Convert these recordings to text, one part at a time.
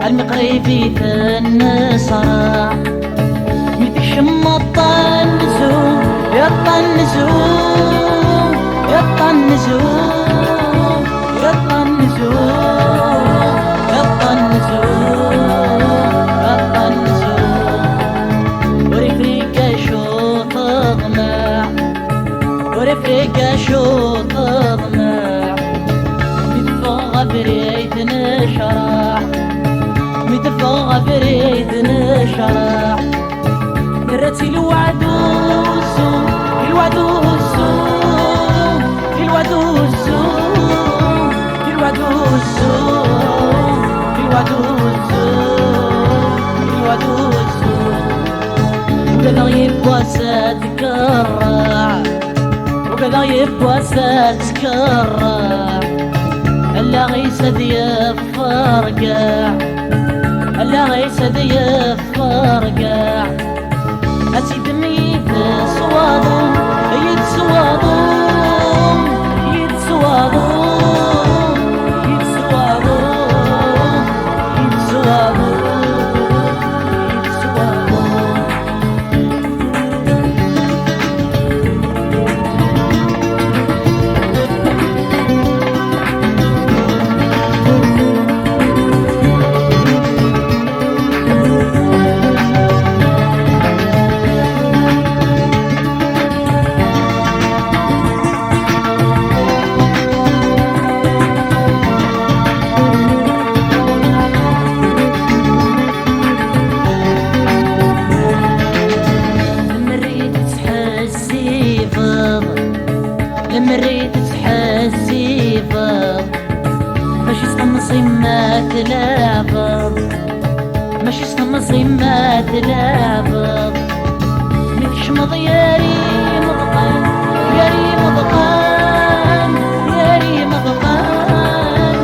المقريفي النصرة متشم الطنزوم يطنزوم يطنزوم يطنزوم يطنزوم ورفريقة شو تضمع ورفريقة شو تضمع متفوق بريد نشرح متفوق بريد نشرح درتي الوعد والزوم الوعد والزوم الوعد والزوم الوعد والزوم الوعد والزوم الوعد والزوم وكذا يبغى تتكرع وكذا يبغى تتكرع الا غيسد يفرقع الا غيسد يفرقع أسيد ميت صوادم يتسوادم يتسوادم يتسوادم يتسوادم مريت تحسي فض ماشي تقمصي ما تلافظ ماشي تقمصي ما تلافظ متشمض يا ريم ضقان يا ريم ضقان يا ريم ضقان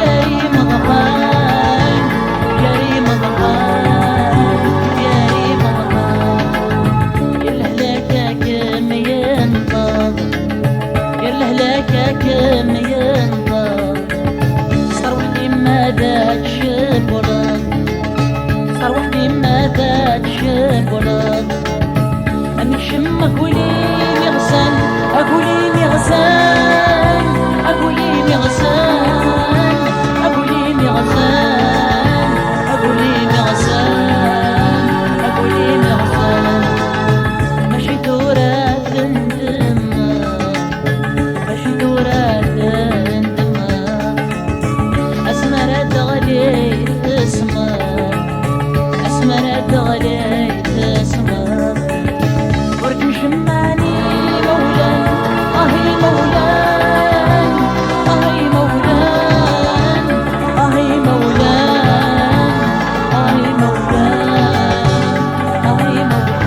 يا ريم ضقان يا ريم ضقان يا ريم ضقان يا الهلاكك مينطض كم ينطر صار وحدي ما ذاك شبرد صار وحدي ما ذاك شبرد أني شمك وليني غسان أقوليني غسان أقوليني غسان أقوليني غسان أقوليني غسان أقوليني غسان ماشي دورة تندم غليت اسمر ورد مشماني مولان اهي مولان اهي مولان اهي مولان اهي مولان اهي مولان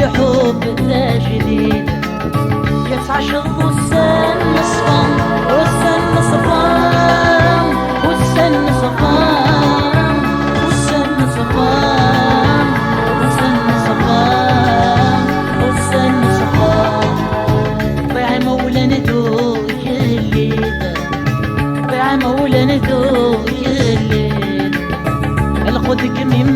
الحب ذا جديد يتعشق والسن صفان والسن صفان والسن صفان والسن صفان والسن صفان والسن صفان ضيع مولانا دوك الليل ضيع مولانا دوك الليل القدك من